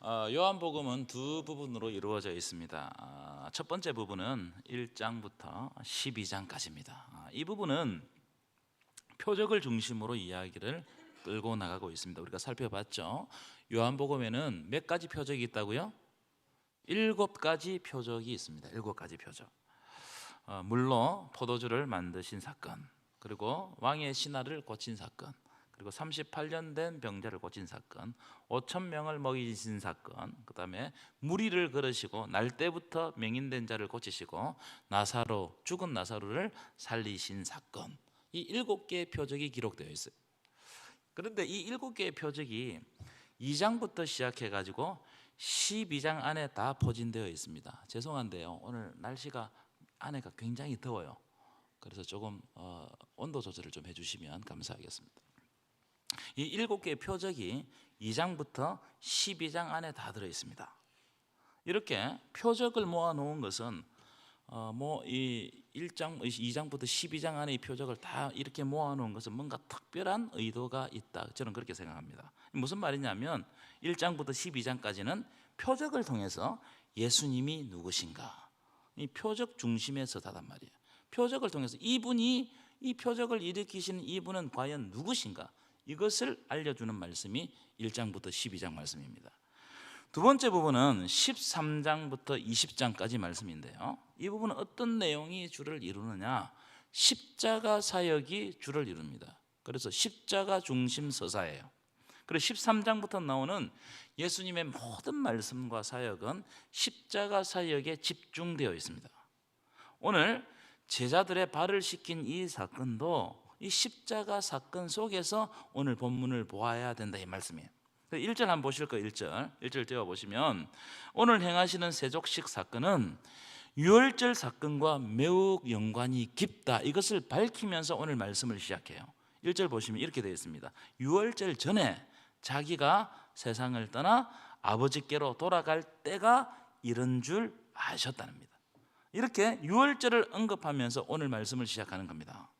요한복음은 두 부분으로 이루어져 있습니다. 첫 번째 부분은 1장부터 12장까지입니다. 이 부분은 표적을 중심으로 이야기를 끌고 나가고 있습니다. 우리가 살펴봤죠. 요한복음에는 몇 가지 표적이 있다고요? 7가지 표적이 있습니다. 7가지 표적. 물로 포도주를 만드신 사건, 그리고 왕의 신하를 고친 사건, 그리고 38년 된 병자를 고친 사건, 5,000명을 먹이신 사건, 그 다음에 무리를 걸으시고 날 때부터 맹인된 자를 고치시고 나사로, 죽은 나사로를 살리신 사건, 이 7개의 표적이 기록되어 있어요. 그런데 이 7개의 표적이 2장부터 시작해가지고 12장 안에 다 포진되어 있습니다. 죄송한데요, 오늘 날씨가 안에가 굉장히 더워요. 그래서 조금 온도 조절을 좀 해주시면 감사하겠습니다. 이 7개의 표적이 2장부터 12장 안에 다 들어있습니다. 이렇게 표적을 모아놓은 것은 이 2장부터 12장 안에 이 표적을 다 이렇게 모아놓은 것은 뭔가 특별한 의도가 있다, 저는 그렇게 생각합니다. 무슨 말이냐면 1장부터 12장까지는 표적을 통해서 예수님이 누구신가, 이 표적 중심에 서다단 말이에요. 표적을 통해서 이분이, 이 표적을 일으키시는 이분은 과연 누구신가, 이것을 알려주는 말씀이 1장부터 12장 말씀입니다. 두 번째 부분은 13장부터 20장까지 말씀인데요, 이 부분은 어떤 내용이 주를 이루느냐, 십자가 사역이 주를 이룹니다. 그래서 십자가 중심 서사예요. 그리고 13장부터 나오는 예수님의 모든 말씀과 사역은 십자가 사역에 집중되어 있습니다. 오늘 제자들의 발을 씻긴 이 사건도 이 십자가 사건 속에서 오늘 본문을 보아야 된다, 이 말씀이에요. 1절 한번 보실 거예요. 1절 띄워보시면, 오늘 행하시는 세족식 사건은 유월절 사건과 매우 연관이 깊다, 이것을 밝히면서 오늘 말씀을 시작해요. 1절 보시면 이렇게 되어 있습니다. 유월절 전에 자기가 세상을 떠나 아버지께로 돌아갈 때가 이런 줄 아셨답니다. 이렇게 유월절을 언급하면서 오늘 말씀을 시작하는 겁니다.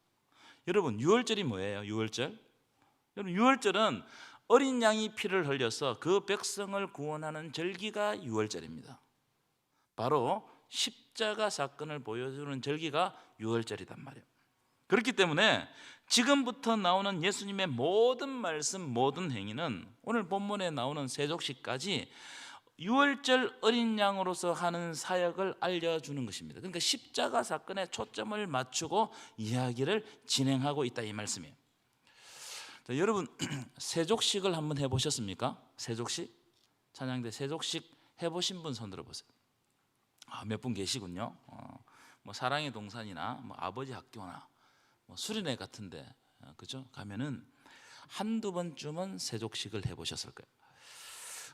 여러분, 유월절이 뭐예요? 유월절? 여러분, 유월절은 어린 양이 피를 흘려서 그 백성을 구원하는 절기가 유월절입니다. 바로 십자가 사건을 보여주는 절기가 유월절이란 말이에요. 그렇기 때문에 지금부터 나오는 예수님의 모든 말씀, 모든 행위는 오늘 본문에 나오는 세족식까지 유월절 어린 양으로서 하는 사역을 알려주는 것입니다. 그러니까 십자가 사건에 초점을 맞추고 이야기를 진행하고 있다, 이 말씀이에요. 자, 여러분, 세족식을 한번 해보셨습니까? 세족식? 찬양대 세족식 해보신 분 손 들어보세요. 몇 분 계시군요. 사랑의 동산이나 아버지 학교나 수련회 같은데, 그죠? 가면은 한두 번쯤은 세족식을 해보셨을 거예요.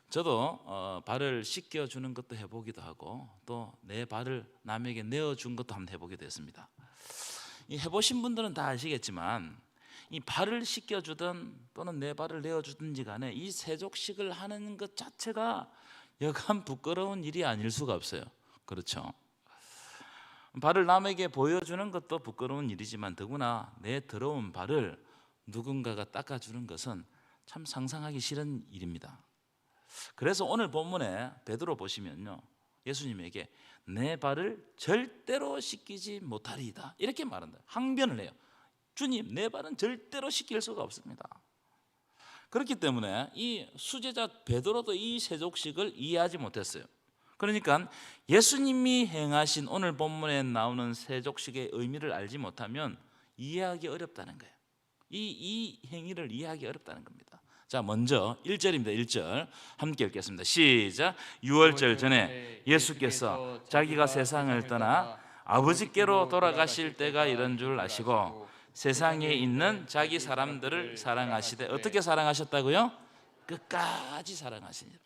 저도 발을 씻겨주는 것도 해보기도 하고, 또 내 발을 남에게 내어준 것도 한번 해보기도 했습니다. 이 해보신 분들은 다 아시겠지만, 이 발을 씻겨주든 또는 내 발을 내어주든지 간에 이 세족식을 하는 것 자체가 여간 부끄러운 일이 아닐 수가 없어요. 그렇죠? 발을 남에게 보여주는 것도 부끄러운 일이지만, 더구나 내 더러운 발을 누군가가 닦아주는 것은 참 상상하기 싫은 일입니다. 그래서 오늘 본문에 베드로 보시면요, 예수님에게 내 발을 절대로 씻기지 못하리이다, 이렇게 말한다. 항변을 해요. 주님, 내 발은 절대로 씻길 수가 없습니다. 그렇기 때문에 이 수제자 베드로도 이 세족식을 이해하지 못했어요. 그러니까 예수님이 행하신 오늘 본문에 나오는 세족식의 의미를 알지 못하면 이해하기 어렵다는 거예요. 이 행위를 이해하기 어렵다는 겁니다. 자, 먼저 1절입니다. 1절 함께 읽겠습니다. 시작. 유월절 전에 예수께서 자기가 세상을 떠나 아버지께로 돌아가실 때가 이런 줄 아시고 세상에 있는 자기 사람들을 사랑하시되, 어떻게 사랑하셨다고요? 끝까지 사랑하시니라.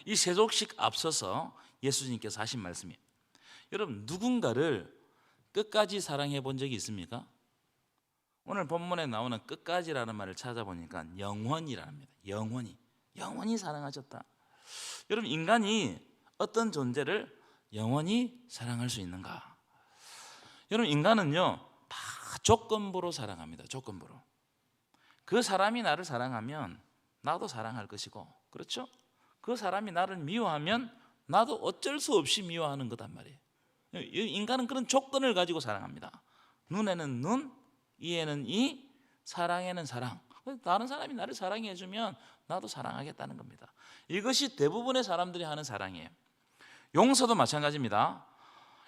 이 세족식 앞서서 예수님께서 하신 말씀이에요. 여러분, 누군가를 끝까지 사랑해 본 적이 있습니까? 오늘 본문에 나오는 끝까지라는 말을 찾아보니까 영원이라는 겁니다. 영원히 사랑하셨다. 여러분, 인간이 어떤 존재를 영원히 사랑할 수 있는가? 여러분, 인간은요 다 조건부로 사랑합니다. 조건부로. 그 사람이 나를 사랑하면 나도 사랑할 것이고, 그렇죠? 그 사람이 나를 미워하면 나도 어쩔 수 없이 미워하는 거단 말이에요. 인간은 그런 조건을 가지고 사랑합니다. 눈에는 눈, 이에는 이, 사랑에는 사랑. 다른 사람이 나를 사랑해 주면 나도 사랑하겠다는 겁니다. 이것이 대부분의 사람들이 하는 사랑이에요. 용서도 마찬가지입니다.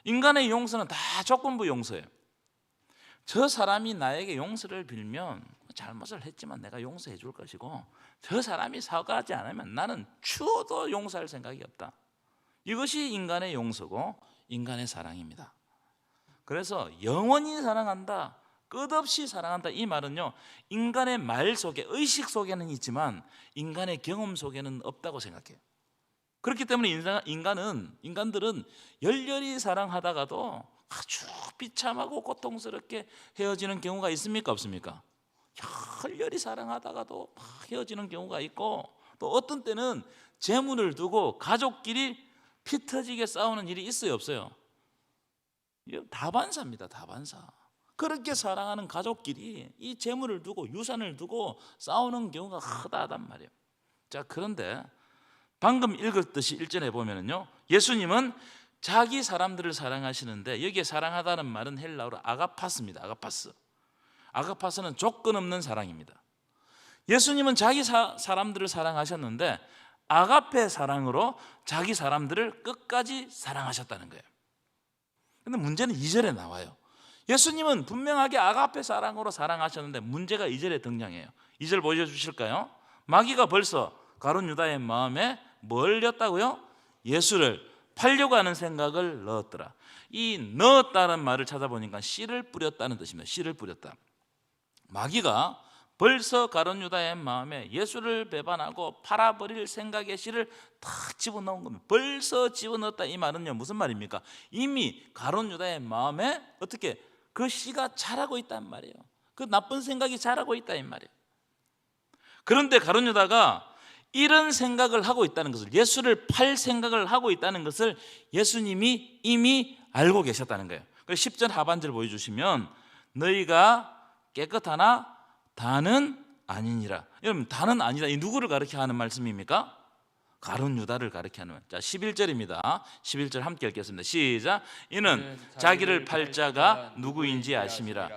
인간의 용서는 다 조건부 용서예요. 저 사람이 나에게 용서를 빌면 잘못을 했지만 내가 용서해 줄 것이고, 저 사람이 사과하지 않으면 나는 추워도 용서할 생각이 없다. 이것이 인간의 용서고 인간의 사랑입니다. 그래서 영원히 사랑한다, 끝없이 사랑한다, 이 말은요, 인간의 말 속에, 의식 속에는 있지만 인간의 경험 속에는 없다고 생각해요. 그렇기 때문에 인간들은 열렬히 사랑하다가도 아주 비참하고 고통스럽게 헤어지는 경우가 있습니까, 없습니까? 열렬히 사랑하다가도 헤어지는 경우가 있고, 또 어떤 때는 재물을 두고 가족끼리 피 터지게 싸우는 일이 있어요, 없어요? 다반사입니다, 다반사. 그렇게 사랑하는 가족끼리 이 재물을 두고, 유산을 두고 싸우는 경우가 허다하단 말이에요. 자, 그런데 방금 읽었듯이 1절에 보면은요, 예수님은 자기 사람들을 사랑하시는데, 여기에 사랑하다는 말은 헬라어로 아가파스입니다. 아가파스는 조건 없는 사랑입니다. 예수님은 자기 사람들을 사랑하셨는데 아가페 사랑으로 자기 사람들을 끝까지 사랑하셨다는 거예요. 그런데 문제는 2절에 나와요. 예수님은 분명하게 아가페 사랑으로 사랑하셨는데 문제가 2절에 등장해요. 2절 보여주실까요? 마귀가 벌써 가룟 유다의 마음에 뭘 넣었다고요? 예수를 팔려고 하는 생각을 넣었더라. 이 넣었다는 말을 찾아보니까 씨를 뿌렸다는 뜻입니다. 씨를 뿌렸다. 마귀가 벌써 가룟 유다의 마음에 예수를 배반하고 팔아버릴 생각의 씨를 탁 집어넣은 겁니다. 벌써 집어넣었다, 이 말은요, 무슨 말입니까? 이미 가룟 유다의 마음에 어떻게 그 씨가 자라고 있단 말이에요. 그 나쁜 생각이 자라고 있다, 이 말이에요. 그런데 가룟 유다가 이런 생각을 하고 있다는 것을, 예수를 팔 생각을 하고 있다는 것을 예수님이 이미 알고 계셨다는 거예요. 그래서 10절 하반절 보여주시면, 너희가 깨끗하나 다는 아니니라. 여러분, 다는 아니다, 이 누구를 가르쳐 하는 말씀입니까? 가룟 유다를 가르쳐 하는 말. 자, 11절입니다 11절 함께 읽겠습니다. 시작. 이는 자기를 팔 자가 누구인지 아심이라.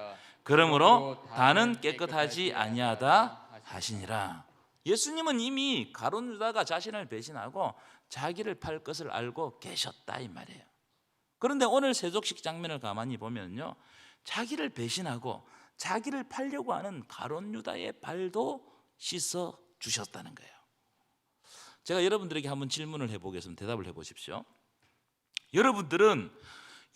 그러므로 다는 깨끗하지 아니하다 하시니라. 예수님은 이미 가룟 유다가 자신을 배신하고 자기를 팔 것을 알고 계셨다, 이 말이에요. 그런데 오늘 세족식 장면을 가만히 보면요, 자기를 배신하고 자기를 팔려고 하는 가룟 유다의 발도 씻어 주셨다는 거예요. 제가 여러분들에게 한번 질문을 해보겠습니다. 대답을 해보십시오. 여러분들은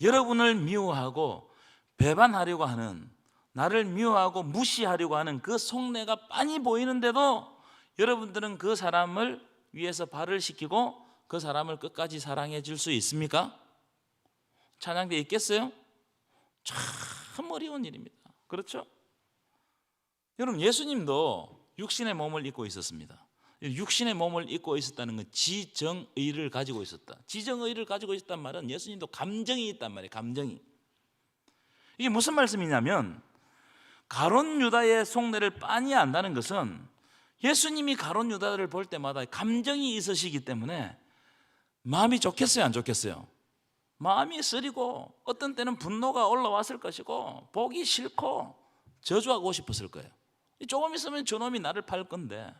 여러분을 미워하고 배반하려고 하는, 나를 미워하고 무시하려고 하는 그 속내가 빤히 보이는데도 여러분들은 그 사람을 위해서 발을 씻기고 그 사람을 끝까지 사랑해 줄 수 있습니까? 찬양대 있겠어요? 참 어려운 일입니다. 그렇죠? 여러분, 예수님도 육신의 몸을 입고 있었습니다. 육신의 몸을 입고 있었다는 건 지정의를 가지고 있었다. 지정의를 가지고 있었단 말은 예수님도 감정이 있단 말이에요. 감정이. 이게 무슨 말씀이냐면, 가룟 유다의 속내를 빤히 안다는 것은 예수님이 가룟 유다를 볼 때마다 감정이 있으시기 때문에 마음이 좋겠어요, 안 좋겠어요? 마음이 쓰리고 어떤 때는 분노가 올라왔을 것이고 보기 싫고 저주하고 싶었을 거예요. 조금 있으면 저놈이 나를 팔 건데,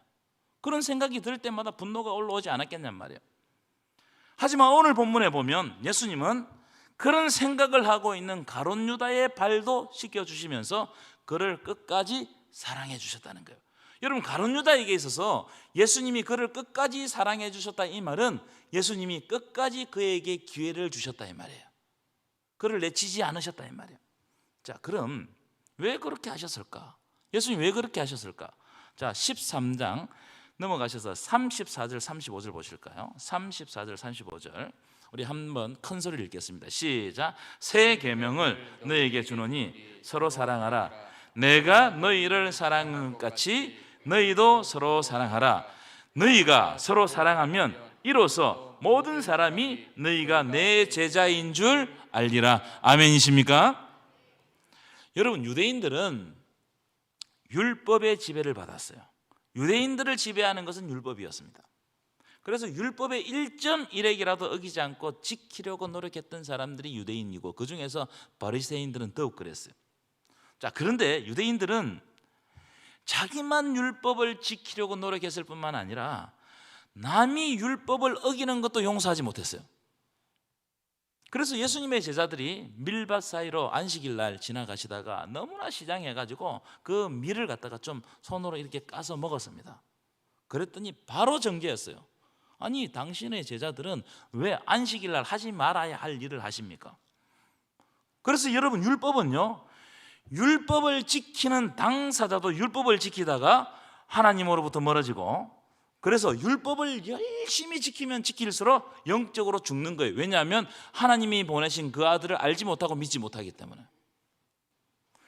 그런 생각이 들 때마다 분노가 올라오지 않았겠냔 말이에요. 하지만 오늘 본문에 보면 예수님은 그런 생각을 하고 있는 가룟 유다의 발도 씻겨주시면서 그를 끝까지 사랑해 주셨다는 거예요. 여러분, 가룟 유다에게 있어서 예수님이 그를 끝까지 사랑해 주셨다, 이 말은 예수님이 끝까지 그에게 기회를 주셨다, 이 말이에요. 그를 내치지 않으셨다, 이 말이에요. 자, 그럼 왜 그렇게 하셨을까? 예수님 왜 그렇게 하셨을까? 자, 13장 넘어가셔서 34절 35절 보실까요? 34절 35절 우리 한번 큰 소리를 읽겠습니다. 시작. 새 계명을 너희에게 주노니 서로 사랑하라. 내가 너희를 사랑한 것 같이 너희도 서로 사랑하라. 너희가 서로 사랑하면 이로써 모든 사람이 너희가 내 제자인 줄 알리라. 아멘이십니까? 여러분, 유대인들은 율법의 지배를 받았어요. 유대인들을 지배하는 것은 율법이었습니다. 그래서 율법의 1.1핵이라도 어기지 않고 지키려고 노력했던 사람들이 유대인이고 그 중에서 바리새인들은 더욱 그랬어요. 자, 그런데 유대인들은 자기만 율법을 지키려고 노력했을 뿐만 아니라 남이 율법을 어기는 것도 용서하지 못했어요. 그래서 예수님의 제자들이 밀밭 사이로 안식일 날 지나가시다가 너무나 시장해가지고 그 밀을 갖다가 좀 손으로 이렇게 까서 먹었습니다. 그랬더니 바로 정죄했어요. 아니, 당신의 제자들은 왜 안식일 날 하지 말아야 할 일을 하십니까? 그래서 여러분, 율법은요, 율법을 지키는 당사자도 율법을 지키다가 하나님으로부터 멀어지고, 그래서 율법을 열심히 지키면 지킬수록 영적으로 죽는 거예요. 왜냐하면 하나님이 보내신 그 아들을 알지 못하고 믿지 못하기 때문에.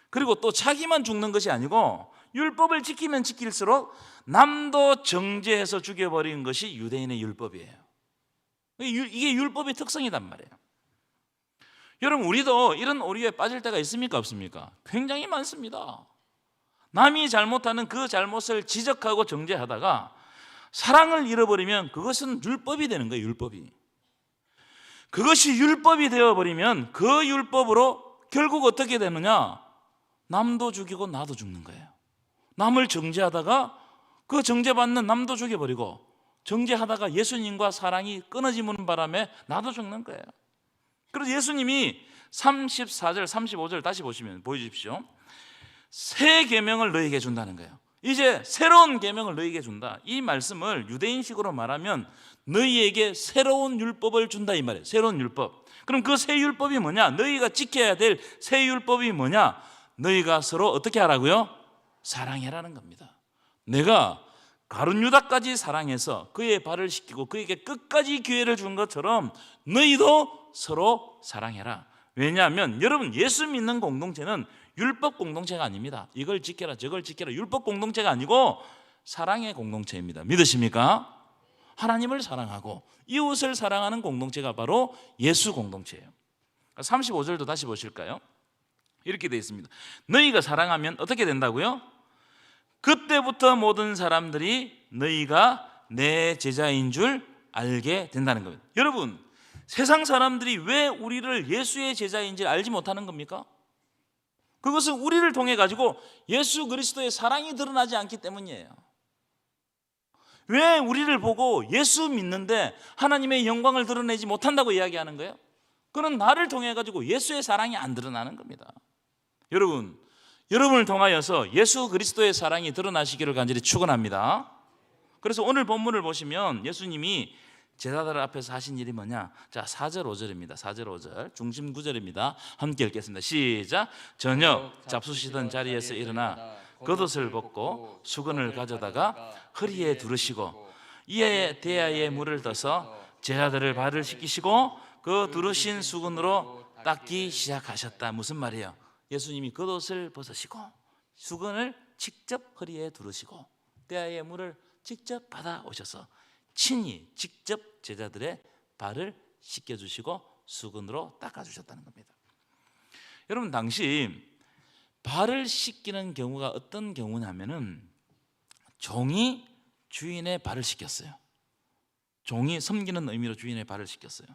그리고 또 자기만 죽는 것이 아니고 율법을 지키면 지킬수록 남도 정죄해서 죽여버리는 것이 유대인의 율법이에요. 이게 율법의 특성이란 말이에요. 여러분, 우리도 이런 오류에 빠질 때가 있습니까, 없습니까? 굉장히 많습니다. 남이 잘못하는 그 잘못을 지적하고 정죄하다가 사랑을 잃어버리면 그것은 율법이 되는 거예요. 율법이. 그것이 율법이 되어버리면 그 율법으로 결국 어떻게 되느냐? 남도 죽이고 나도 죽는 거예요. 남을 정죄하다가 그 정죄받는 남도 죽여버리고, 정죄하다가 예수님과 사랑이 끊어지는 바람에 나도 죽는 거예요. 그래서 예수님이 34절 35절 다시 보여주십시오. 새 계명을 너희에게 준다는 거예요. 이제 새로운 계명을 너희에게 준다. 이 말씀을 유대인식으로 말하면 너희에게 새로운 율법을 준다 이 말이에요. 새로운 율법. 그럼 그 새 율법이 뭐냐? 너희가 지켜야 될 새 율법이 뭐냐? 너희가 서로 어떻게 하라고요? 사랑해라는 겁니다. 내가 가룟 유다까지 사랑해서 그의 발을 씻기고 그에게 끝까지 기회를 준 것처럼 너희도 서로 사랑해라. 왜냐하면 여러분, 예수 믿는 공동체는 율법 공동체가 아닙니다. 이걸 지켜라 저걸 지켜라 율법 공동체가 아니고 사랑의 공동체입니다. 믿으십니까? 하나님을 사랑하고 이웃을 사랑하는 공동체가 바로 예수 공동체예요. 35절도 다시 보실까요? 이렇게 되어 있습니다. 너희가 사랑하면 어떻게 된다고요? 그때부터 모든 사람들이 너희가 내 제자인 줄 알게 된다는 겁니다. 여러분, 세상 사람들이 왜 우리를 예수의 제자인지 알지 못하는 겁니까? 그것은 우리를 통해 가지고 예수 그리스도의 사랑이 드러나지 않기 때문이에요. 왜 우리를 보고 예수 믿는데 하나님의 영광을 드러내지 못한다고 이야기하는 거예요? 그건 나를 통해 가지고 예수의 사랑이 안 드러나는 겁니다. 여러분을 통하여서 예수 그리스도의 사랑이 드러나시기를 간절히 축원합니다. 그래서 오늘 본문을 보시면 예수님이 제자들 앞에서 하신 일이 뭐냐? 자, 4절 5절입니다. 4절 5절 중심 구절입니다. 함께 읽겠습니다. 시작. 저녁 잡수시던 자리에서 일어나 겉옷을 벗고 수건을 가져다가 허리에 두르시고 이에 대야에 물을 떠서 제자들을 발을 씻기시고 그 두르신 수건으로 닦기 시작하셨다. 무슨 말이에요? 예수님이 겉옷을 벗으시고 수건을 직접 허리에 두르시고 대야에 물을 직접 받아오셔서 친히 직접 제자들의 발을 씻겨주시고 수건으로 닦아주셨다는 겁니다. 여러분, 당시 발을 씻기는 경우가 어떤 경우냐면은 종이 주인의 발을 씻겼어요. 종이 섬기는 의미로 주인의 발을 씻겼어요.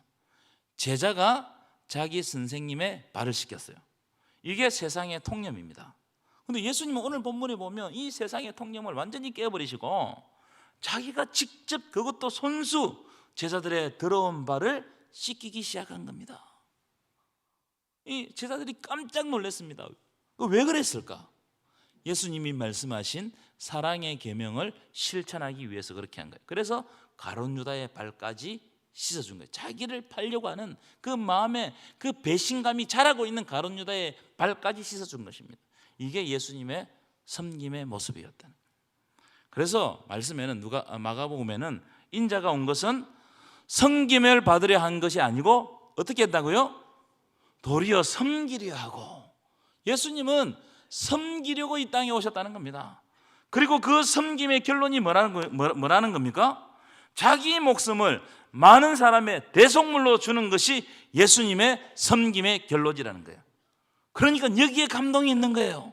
제자가 자기 선생님의 발을 씻겼어요. 이게 세상의 통념입니다. 그런데 예수님은 오늘 본문에 보면 이 세상의 통념을 완전히 깨버리시고 자기가 직접, 그것도 손수 제자들의 더러운 발을 씻기기 시작한 겁니다. 이 제자들이 깜짝 놀랐습니다. 왜 그랬을까? 예수님이 말씀하신 사랑의 계명을 실천하기 위해서 그렇게 한 거예요. 그래서 가룟 유다의 발까지 씻어준 거예요. 자기를 팔려고 하는 그 마음에 그 배신감이 자라고 있는 가룟 유다의 발까지 씻어준 것입니다. 이게 예수님의 섬김의 모습이었다는. 그래서 말씀에는 마가복음에는 인자가 온 것은 섬김을 받으려 한 것이 아니고 어떻게 했다고요? 도리어 섬기려 하고. 예수님은 섬기려고 이 땅에 오셨다는 겁니다. 그리고 그 섬김의 결론이 뭐라는 겁니까? 자기 목숨을 많은 사람의 대속물로 주는 것이 예수님의 섬김의 결론이라는 거예요. 그러니까 여기에 감동이 있는 거예요.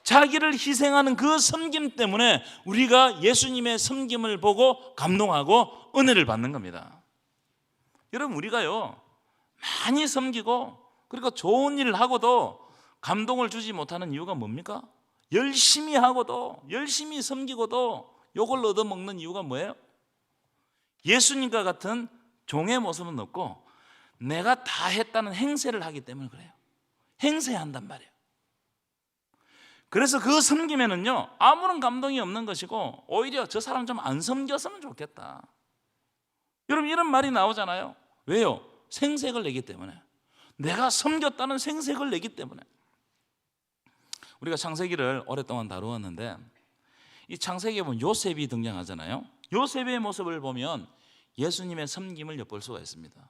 자기를 희생하는 그 섬김 때문에 우리가 예수님의 섬김을 보고 감동하고 은혜를 받는 겁니다. 여러분, 우리가요 많이 섬기고 그리고 좋은 일을 하고도 감동을 주지 못하는 이유가 뭡니까? 열심히 하고도 열심히 섬기고도 욕을 얻어먹는 이유가 뭐예요? 예수님과 같은 종의 모습은 없고 내가 다 했다는 행세를 하기 때문에 그래요. 행세한단 말이에요. 그래서 그 섬김에는요 아무런 감동이 없는 것이고 오히려 저 사람 좀 안 섬겼으면 좋겠다. 여러분, 이런 말이 나오잖아요. 왜요? 생색을 내기 때문에. 내가 섬겼다는 생색을 내기 때문에. 우리가 창세기를 오랫동안 다루었는데 이 창세기에 보면 요셉이 등장하잖아요. 요셉의 모습을 보면 예수님의 섬김을 엿볼 수가 있습니다.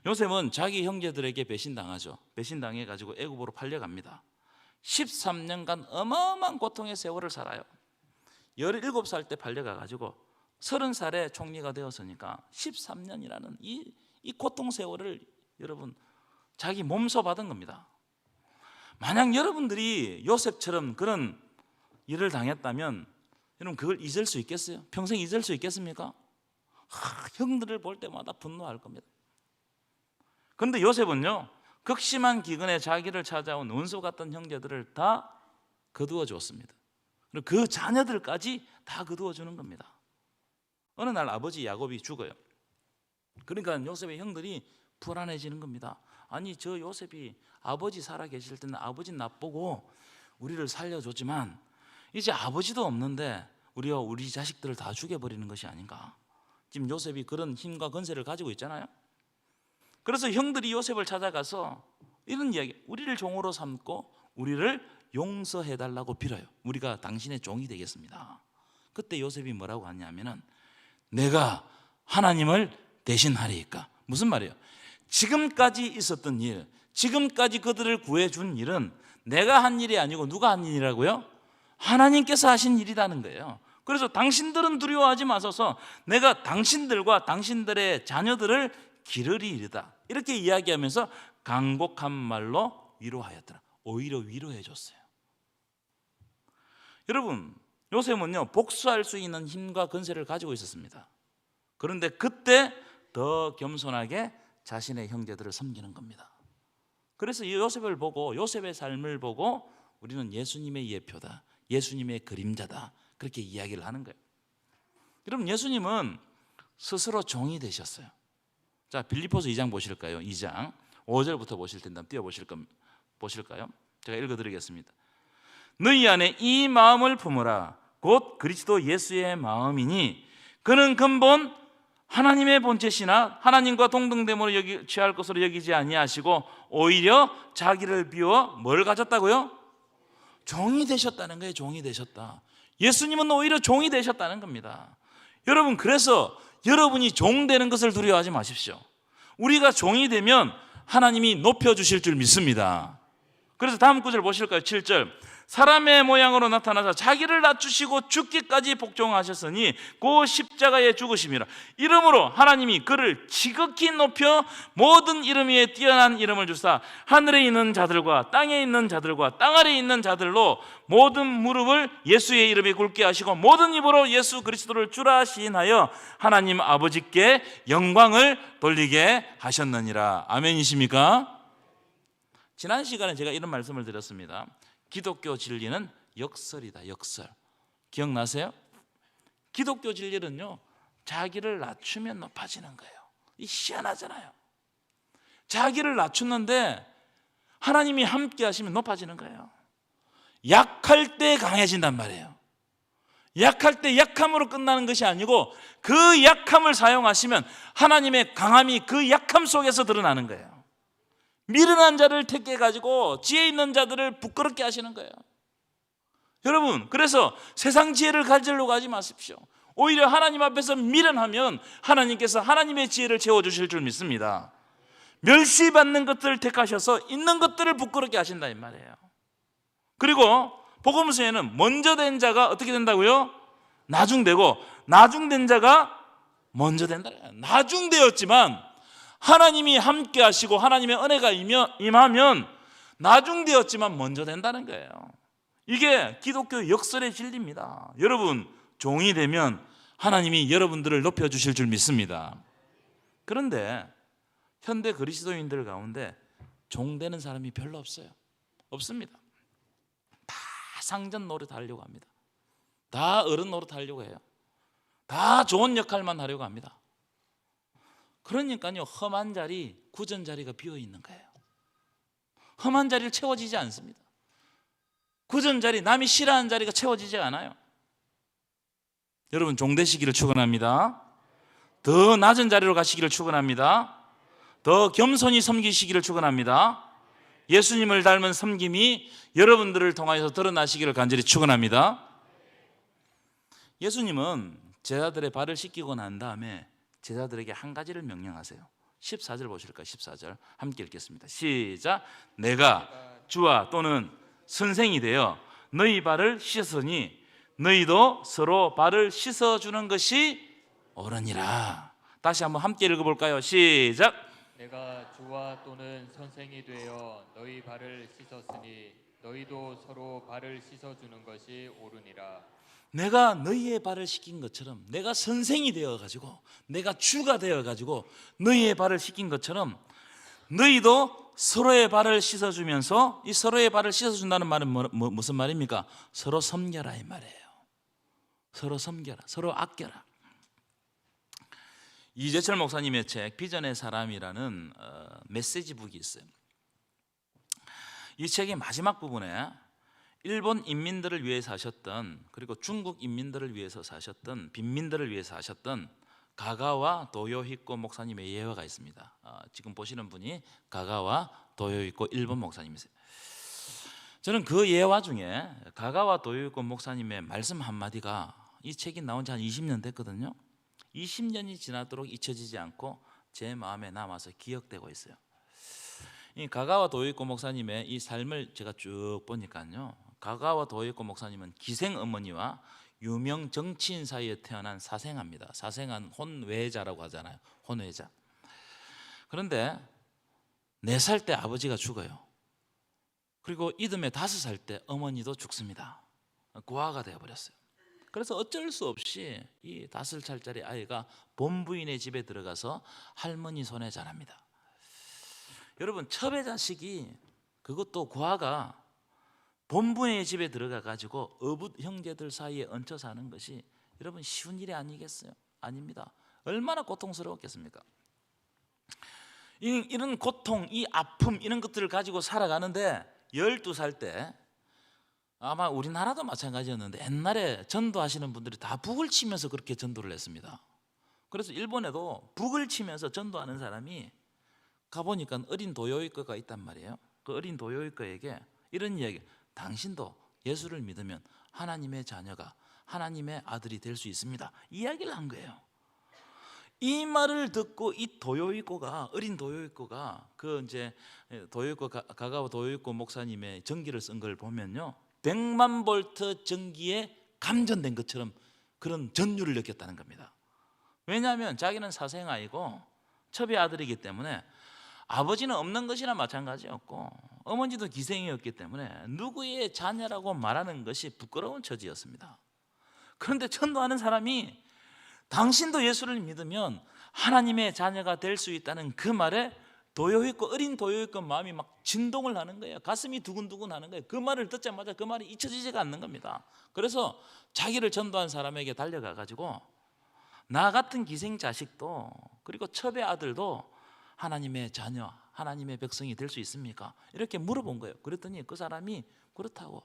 요셉은 자기 형제들에게 배신당하죠. 배신당해가지고 애굽으로 팔려갑니다. 13년간 어마어마한 고통의 세월을 살아요. 17살 때 팔려가가지고 30살에 총리가 되었으니까 13년이라는 이 고통 세월을 여러분 자기 몸소 받은 겁니다. 만약 여러분들이 요셉처럼 그런 일을 당했다면 여러분 그걸 잊을 수 있겠어요? 평생 잊을 수 있겠습니까? 형들을 볼 때마다 분노할 겁니다. 그런데 요셉은요 극심한 기근에 자기를 찾아온 원수 같던 형제들을 다 거두어 주었습니다. 그리고 그 자녀들까지 다 거두어 주는 겁니다. 어느 날 아버지 야곱이 죽어요. 그러니까 요셉의 형들이 불안해지는 겁니다. 아니, 저 요셉이 아버지 살아 계실 때는 아버지 나쁘고 우리를 살려줬지만 이제 아버지도 없는데 우리와 우리 자식들을 다 죽여버리는 것이 아닌가. 지금 요셉이 그런 힘과 건세를 가지고 있잖아요. 그래서 형들이 요셉을 찾아가서 이런 이야기, 우리를 종으로 삼고 우리를 용서해달라고 빌어요. 우리가 당신의 종이 되겠습니다. 그때 요셉이 뭐라고 하냐면은 내가 하나님을 대신하리이까. 무슨 말이에요? 지금까지 있었던 일, 지금까지 그들을 구해준 일은 내가 한 일이 아니고 누가 한 일이라고요? 하나님께서 하신 일이라는 거예요. 그래서 당신들은 두려워하지 마소서, 내가 당신들과 당신들의 자녀들을 기르리이다. 이렇게 이야기하면서 간곡한 말로 위로하였더라. 오히려 위로해 줬어요. 여러분, 요셉은요 복수할 수 있는 힘과 건세를 가지고 있었습니다. 그런데 그때 더 겸손하게 자신의 형제들을 섬기는 겁니다. 그래서 이 요셉을 보고, 요셉의 삶을 보고 우리는 예수님의 예표다, 예수님의 그림자다, 그렇게 이야기를 하는 거예요. 여러분, 예수님은 스스로 종이 되셨어요. 자, 빌립보서 2장 보실까요? 2장 5절부터 보실 텐데 한번 보실까요? 제가 읽어드리겠습니다. 너희 안에 이 마음을 품으라. 곧 그리스도 예수의 마음이니 그는 근본 하나님의 본체시나 하나님과 동등됨으로 취할 것으로 여기지 아니하시고 오히려 자기를 비워 뭘 가졌다고요? 종이 되셨다는 거예요. 종이 되셨다. 예수님은 오히려 종이 되셨다는 겁니다. 여러분, 그래서 여러분이 종 되는 것을 두려워하지 마십시오. 우리가 종이 되면 하나님이 높여주실 줄 믿습니다. 그래서 다음 구절 보실까요? 7절. 사람의 모양으로 나타나서 자기를 낮추시고 죽기까지 복종하셨으니 그 십자가에 죽으심이라. 이름으로 하나님이 그를 지극히 높여 모든 이름 위에 뛰어난 이름을 주사 하늘에 있는 자들과 땅에 있는 자들과 땅 아래에 있는 자들로 모든 무릎을 예수의 이름에 꿇게 하시고 모든 입으로 예수 그리스도를 주라 시인하여 하나님 아버지께 영광을 돌리게 하셨느니라. 아멘이십니까? 지난 시간에 제가 이런 말씀을 드렸습니다. 기독교 진리는 역설이다. 역설. 기억나세요? 기독교 진리는요 자기를 낮추면 높아지는 거예요. 이 희한하잖아요. 자기를 낮추는데 하나님이 함께 하시면 높아지는 거예요. 약할 때 강해진단 말이에요. 약할 때 약함으로 끝나는 것이 아니고 그 약함을 사용하시면 하나님의 강함이 그 약함 속에서 드러나는 거예요. 미련한 자를 택해 가지고 지혜 있는 자들을 부끄럽게 하시는 거예요. 여러분, 그래서 세상 지혜를 가지려고 하지 마십시오. 오히려 하나님 앞에서 미련하면 하나님께서 하나님의 지혜를 채워주실 줄 믿습니다. 멸시받는 것들을 택하셔서 있는 것들을 부끄럽게 하신다 이 말이에요. 그리고 복음서에는 먼저 된 자가 어떻게 된다고요? 나중되고 나중된 자가 먼저 된다. 나중되었지만 하나님이 함께 하시고 하나님의 은혜가 임하면 나중되었지만 먼저 된다는 거예요. 이게 기독교 역설의 진리입니다. 여러분, 종이 되면 하나님이 여러분들을 높여주실 줄 믿습니다. 그런데 현대 그리스도인들 가운데 종 되는 사람이 별로 없어요. 없습니다. 다 상전 노릇하려고 합니다. 다 어른 노릇하려고 해요. 다 좋은 역할만 하려고 합니다. 그러니까요, 험한 자리, 굳은 자리가 비어 있는 거예요. 험한 자리를 채워지지 않습니다. 굳은 자리, 남이 싫어하는 자리가 채워지지 않아요. 여러분, 종 되시기를 축원합니다. 더 낮은 자리로 가시기를 축원합니다. 더 겸손히 섬기시기를 축원합니다. 예수님을 닮은 섬김이 여러분들을 통하여서 드러나시기를 간절히 축원합니다. 예수님은 제자들의 발을 씻기고 난 다음에 제자들에게 한 가지를 명령하세요. 14절 보실까요? 14절 함께 읽겠습니다. 시작. 내가 주와 또는 선생이 되어 너희 발을 씻었으니 너희도 서로 발을 씻어주는 것이 옳으니라. 다시 한번 함께 읽어볼까요? 시작. 내가 주와 또는 선생이 되어 너희 발을 씻었으니 너희도 서로 발을 씻어주는 것이 옳으니라. 내가 너희의 발을 씻긴 것처럼, 내가 선생이 되어가지고, 내가 주가 되어가지고 너희의 발을 씻긴 것처럼 너희도 서로의 발을 씻어주면서, 이 서로의 발을 씻어준다는 말은 무슨 말입니까? 서로 섬겨라 이 말이에요. 서로 섬겨라, 서로 아껴라. 이재철 목사님의 책 비전의 사람이라는 메시지북이 있어요. 이 책의 마지막 부분에 일본 인민들을 위해서 하셨던, 그리고 중국 인민들을 위해서 사셨던, 빈민들을 위해서 하셨던 가가와 도요히코 목사님의 예화가 있습니다. 지금 보시는 분이 가가와 도요히코 일본 목사님이세요. 저는 그 예화 중에 가가와 도요히코 목사님의 말씀 한마디가, 이 책이 나온 지 한 20년 됐거든요. 20년이 지나도록 잊혀지지 않고 제 마음에 남아서 기억되고 있어요. 이 가가와 도요히코 목사님의 이 삶을 제가 쭉 보니까요, 가가와 도요히코 목사님은 기생 어머니와 유명 정치인 사이에 태어난 사생아입니다. 사생아는 혼외자라고 하잖아요. 혼외자. 그런데 4살 때 아버지가 죽어요. 그리고 이듬해 5살 때 어머니도 죽습니다. 고아가 되어버렸어요. 그래서 어쩔 수 없이 이 5살짜리 아이가 본부인의 집에 들어가서 할머니 손에 자랍니다. 여러분, 첩의 자식이, 그것도 고아가 본부의 집에 들어가 가지고 어붓 형제들 사이에 얹혀 사는 것이 여러분 쉬운 일이 아니겠어요? 아닙니다. 얼마나 고통스러웠겠습니까? 이런 고통, 이 아픔, 이런 것들을 가지고 살아가는데 12살 때, 아마 우리나라도 마찬가지였는데 옛날에 전도하시는 분들이 다 북을 치면서 그렇게 전도를 했습니다. 그래서 일본에도 북을 치면서 전도하는 사람이 가보니까 어린 도요이코가 있단 말이에요. 그 어린 도요이코에게 이런 이야기, 당신도 예수를 믿으면 하나님의 자녀가, 하나님의 아들이 될 수 있습니다, 이야기를 한 거예요. 이 말을 듣고 이 도요이코가, 어린 도요이코가, 그 이제 도요이코, 가가와 도요이코 목사님의 전기를 쓴 걸 보면요, 100만 볼트 전기에 감전된 것처럼 그런 전율을 느꼈다는 겁니다. 왜냐하면 자기는 사생아이고 첩의 아들이기 때문에 아버지는 없는 것이나 마찬가지였고 어머니도 기생이었기 때문에 누구의 자녀라고 말하는 것이 부끄러운 처지였습니다. 그런데 전도하는 사람이 당신도 예수를 믿으면 하나님의 자녀가 될 수 있다는 그 말에 도요히코, 어린 도요히코 마음이 막 진동을 하는 거예요. 가슴이 두근두근 하는 거예요. 그 말을 듣자마자 그 말이 잊혀지지가 않는 겁니다. 그래서 자기를 전도한 사람에게 달려가 가지고 나 같은 기생 자식도, 그리고 첩의 아들도 하나님의 자녀, 하나님의 백성이 될 수 있습니까? 이렇게 물어본 거예요. 그랬더니 그 사람이 그렇다고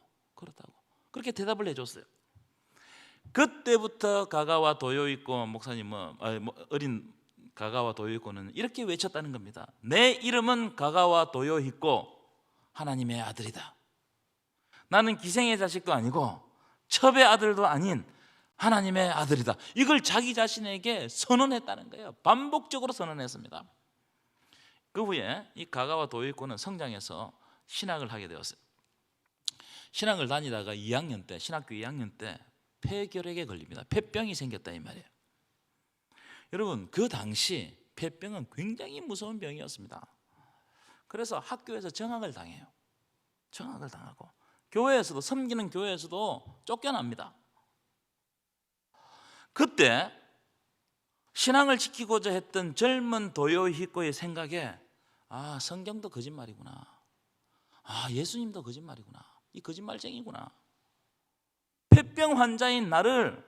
그렇게 대답을 해줬어요. 그때부터 가가와 도요히코 목사님은, 어린 가가와 도요히코는 이렇게 외쳤다는 겁니다. 내 이름은 가가와 도요히코, 하나님의 아들이다. 나는 기생의 자식도 아니고 첩의 아들도 아닌 하나님의 아들이다. 이걸 자기 자신에게 선언했다는 거예요. 반복적으로 선언했습니다. 그 후에 이 가가와 도요히코는 성장해서 신학을 하게 되었어요. 신학을 다니다가 2학년 때, 신학교 2학년 때 폐결핵에 걸립니다. 폐병이 생겼다 이 말이에요. 여러분, 그 당시 폐병은 굉장히 무서운 병이었습니다. 그래서 학교에서 정학을 당해요. 정학을 당하고 교회에서도, 섬기는 교회에서도 쫓겨납니다. 그때 신앙을 지키고자 했던 젊은 도요히코의 생각에 성경도 거짓말이구나, 예수님도 거짓말이구나, 이 거짓말쟁이구나, 폐병 환자인 나를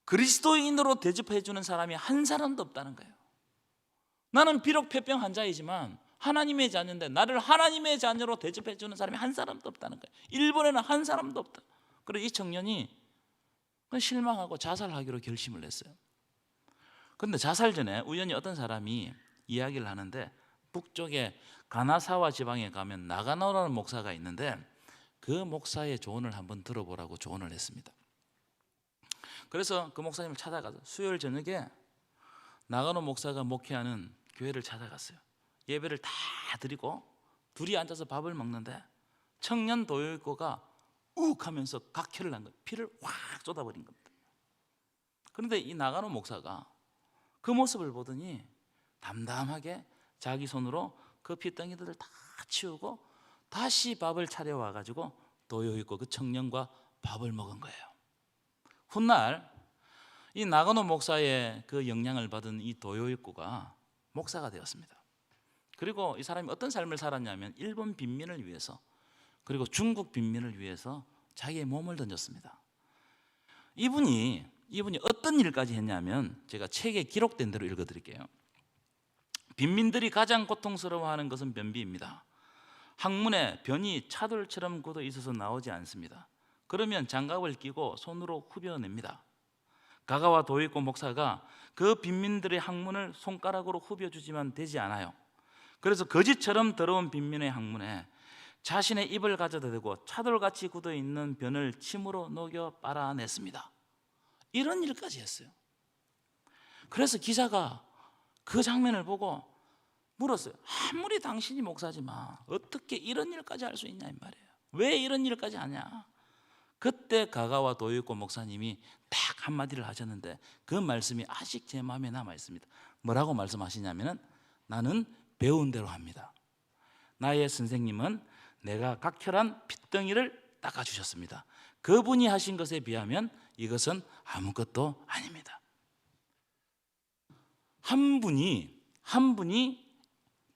그리스도인으로 대접해 주는 사람이 한 사람도 없다는 거예요. 나는 비록 폐병 환자이지만 하나님의 자녀인데 나를 하나님의 자녀로 대접해 주는 사람이 한 사람도 없다는 거예요. 일본에는 한 사람도 없다. 그래서 이 청년이 실망하고 자살하기로 결심을 했어요. 그런데 자살 전에 우연히 어떤 사람이 이야기를 하는데, 북쪽에 가나사와 지방에 가면 나가노라는 목사가 있는데 그 목사의 조언을 한번 들어보라고 조언을 했습니다. 그래서 그 목사님을 찾아가서 수요일 저녁에 나가노 목사가 목회하는 교회를 찾아갔어요. 예배를 다 드리고 둘이 앉아서 밥을 먹는데 청년 도요히코가 욱 하면서 각혈을 난 거예요. 피를 확 쏟아버린 겁니다. 그런데 이 나가노 목사가 그 모습을 보더니 담담하게 자기 손으로 그 피덩이들을 다 치우고 다시 밥을 차려와가지고 도요히코 그 청년과 밥을 먹은 거예요. 훗날 이 나가노 목사의 그 영향을 받은 이 도요히코가 목사가 되었습니다. 그리고 이 사람이 어떤 삶을 살았냐면 일본 빈민을 위해서, 그리고 중국 빈민을 위해서 자기의 몸을 던졌습니다. 이분이 어떤 일까지 했냐면, 제가 책에 기록된 대로 읽어드릴게요. 빈민들이 가장 고통스러워하는 것은 변비입니다. 항문에 변이 차돌처럼 굳어 있어서 나오지 않습니다. 그러면 장갑을 끼고 손으로 후벼냅니다. 가가와 도요히코 목사가 그 빈민들의 항문을 손가락으로 후벼주지만 되지 않아요. 그래서 거지처럼 더러운 빈민의 항문에 자신의 입을 가져다 대고 차돌같이 굳어있는 변을 침으로 녹여 빨아냈습니다. 이런 일까지 했어요. 그래서 기자가 그 장면을 보고 물었어요. 아무리 당신이 목사지만 어떻게 이런 일까지 할 수 있냐 이 말이에요. 왜 이런 일까지 하냐. 그때 가가와 도요히코 목사님이 딱 한마디를 하셨는데 그 말씀이 아직 제 마음에 남아 있습니다. 뭐라고 말씀하시냐면은, 나는 배운 대로 합니다. 나의 선생님은 내가 각혈한 핏덩이를 닦아주셨습니다. 그분이 하신 것에 비하면 이것은 아무것도 아닙니다. 한 분이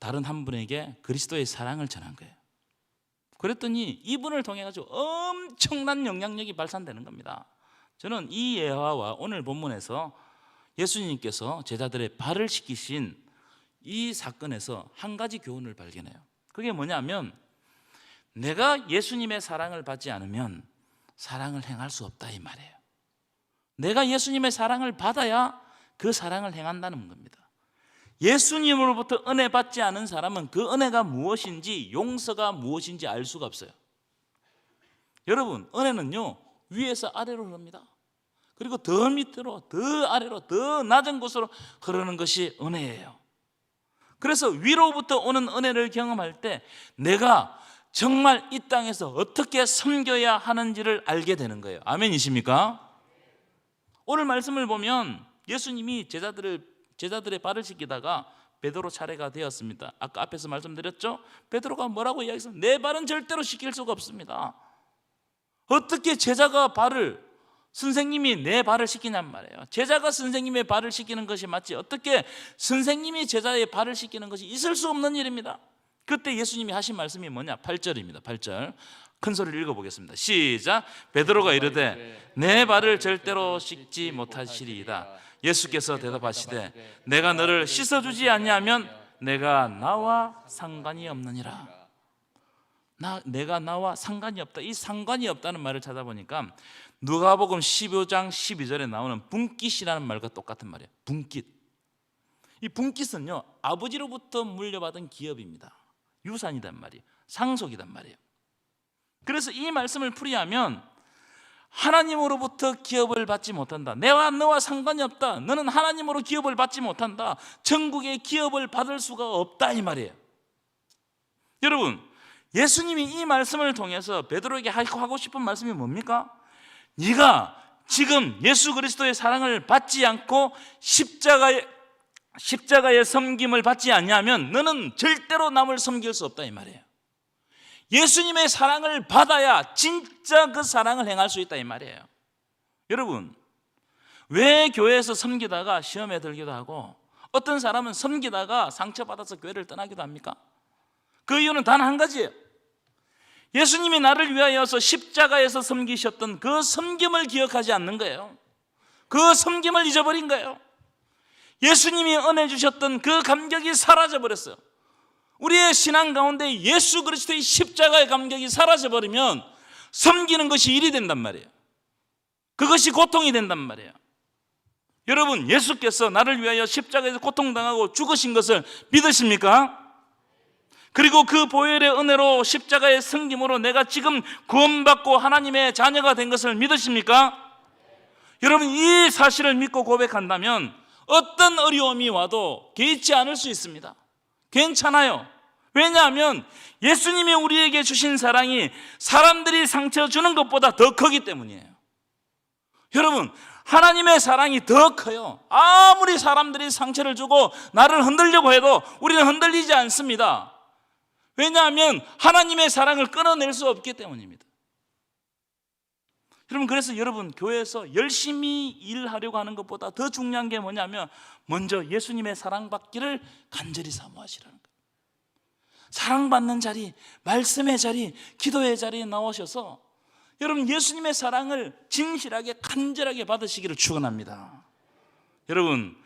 다른 한 분에게 그리스도의 사랑을 전한 거예요. 그랬더니 이분을 통해 가지고 엄청난 영향력이 발산되는 겁니다. 저는 이 예화와 오늘 본문에서 예수님께서 제자들의 발을 씻기신 이 사건에서 한 가지 교훈을 발견해요. 그게 뭐냐면, 내가 예수님의 사랑을 받지 않으면 사랑을 행할 수 없다 이 말이에요. 내가 예수님의 사랑을 받아야 그 사랑을 행한다는 겁니다. 예수님으로부터 은혜 받지 않은 사람은 그 은혜가 무엇인지, 용서가 무엇인지 알 수가 없어요. 여러분, 은혜는요 위에서 아래로 흐릅니다. 그리고 더 밑으로, 더 아래로, 더 낮은 곳으로 흐르는 것이 은혜예요. 그래서 위로부터 오는 은혜를 경험할 때 내가 정말 이 땅에서 어떻게 섬겨야 하는지를 알게 되는 거예요. 아멘이십니까? 오늘 말씀을 보면 예수님이 제자들의 발을 씻기다가 베드로 차례가 되었습니다. 아까 앞에서 말씀드렸죠? 베드로가 뭐라고 이야기했어요? 내 발은 절대로 씻길 수가 없습니다. 어떻게 제자가 선생님이 내 발을 씻기냔 말이에요. 제자가 선생님의 발을 씻기는 것이 맞지, 어떻게 선생님이 제자의 발을 씻기는 것이 있을 수 없는 일입니다. 그때 예수님이 하신 말씀이 뭐냐? 8절입니다. 8절 큰 소리를 읽어보겠습니다. 시작. 베드로가 이르되 내 발을 절대로 씻지 못하시리이다. 예수께서 대답하시되 내가 너를 씻어주지 아니하면 내가 나와 상관이 없느니라. 내가 나와 상관이 없다. 이 상관이 없다는 말을 찾아보니까 누가복음 15장 12절에 나오는 분깃이라는 말과 똑같은 말이에요. 분깃. 이 분깃은요 아버지로부터 물려받은 기업입니다. 유산이란 말이에요. 상속이란 말이에요. 그래서 이 말씀을 풀이하면 하나님으로부터 기업을 받지 못한다. 내와 너와 상관이 없다. 너는 하나님으로 기업을 받지 못한다. 천국의 기업을 받을 수가 없다 이 말이에요. 여러분, 예수님이 이 말씀을 통해서 베드로에게 하고 싶은 말씀이 뭡니까? 네가 지금 예수 그리스도의 사랑을 받지 않고 십자가의 섬김을 받지 않냐면 너는 절대로 남을 섬길 수 없다 이 말이에요. 예수님의 사랑을 받아야 진짜 그 사랑을 행할 수 있다 이 말이에요. 여러분, 왜 교회에서 섬기다가 시험에 들기도 하고 어떤 사람은 섬기다가 상처받아서 교회를 떠나기도 합니까? 그 이유는 단 한 가지예요. 예수님이 나를 위하여서 십자가에서 섬기셨던 그 섬김을 기억하지 않는 거예요. 그 섬김을 잊어버린 거예요. 예수님이 은혜 주셨던 그 감격이 사라져버렸어요. 우리의 신앙 가운데 예수 그리스도의 십자가의 감격이 사라져버리면 섬기는 것이 일이 된단 말이에요. 그것이 고통이 된단 말이에요. 여러분, 예수께서 나를 위하여 십자가에서 고통당하고 죽으신 것을 믿으십니까? 그리고 그 보혈의 은혜로 십자가의 승김으로 내가 지금 구원받고 하나님의 자녀가 된 것을 믿으십니까? 여러분, 이 사실을 믿고 고백한다면 어떤 어려움이 와도 개의치 않을 수 있습니다. 괜찮아요. 왜냐하면 예수님이 우리에게 주신 사랑이 사람들이 상처 주는 것보다 더 크기 때문이에요. 여러분, 하나님의 사랑이 더 커요. 아무리 사람들이 상처를 주고 나를 흔들려고 해도 우리는 흔들리지 않습니다. 왜냐하면 하나님의 사랑을 끊어낼 수 없기 때문입니다. 여러분, 그래서 여러분 교회에서 열심히 일하려고 하는 것보다 더 중요한 게 뭐냐면 먼저 예수님의 사랑받기를 간절히 사모하시라는 거예요. 사랑받는 자리, 말씀의 자리, 기도의 자리에 나오셔서 여러분 예수님의 사랑을 진실하게 간절하게 받으시기를 축원합니다. 여러분,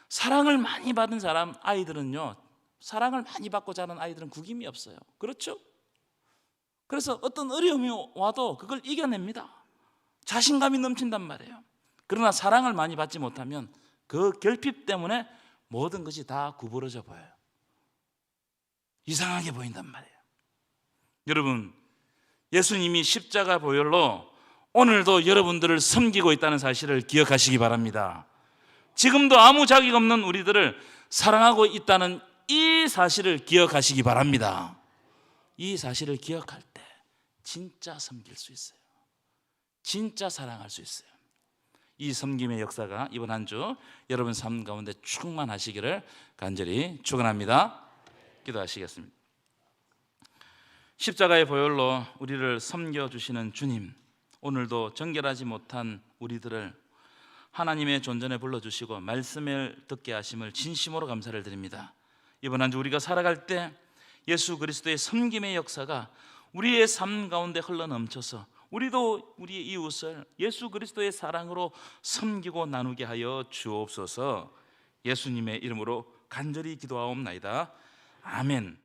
사랑을 많이 받은 사람 아이들은요, 사랑을 많이 받고 자란 아이들은 구김이 없어요. 그렇죠? 그래서 어떤 어려움이 와도 그걸 이겨냅니다. 자신감이 넘친단 말이에요. 그러나 사랑을 많이 받지 못하면 그 결핍 때문에 모든 것이 다 구부러져 보여요. 이상하게 보인단 말이에요. 여러분, 예수님이 십자가 보혈로 오늘도 여러분들을 섬기고 있다는 사실을 기억하시기 바랍니다. 지금도 아무 자격 없는 우리들을 사랑하고 있다는 이 사실을 기억하시기 바랍니다. 이 사실을 기억할 때 진짜 섬길 수 있어요. 진짜 사랑할 수 있어요. 이 섬김의 역사가 이번 한 주 여러분 삶 가운데 충만하시기를 간절히 축원합니다. 기도하시겠습니다. 십자가의 보혈로 우리를 섬겨주시는 주님, 오늘도 정결하지 못한 우리들을 하나님의 존전에 불러주시고 말씀을 듣게 하심을 진심으로 감사를 드립니다. 이번 한 주 우리가 살아갈 때 예수 그리스도의 섬김의 역사가 우리의 삶 가운데 흘러넘쳐서 우리도 우리의 이웃을 예수 그리스도의 사랑으로 섬기고 나누게 하여 주옵소서. 예수님의 이름으로 간절히 기도하옵나이다. 아멘.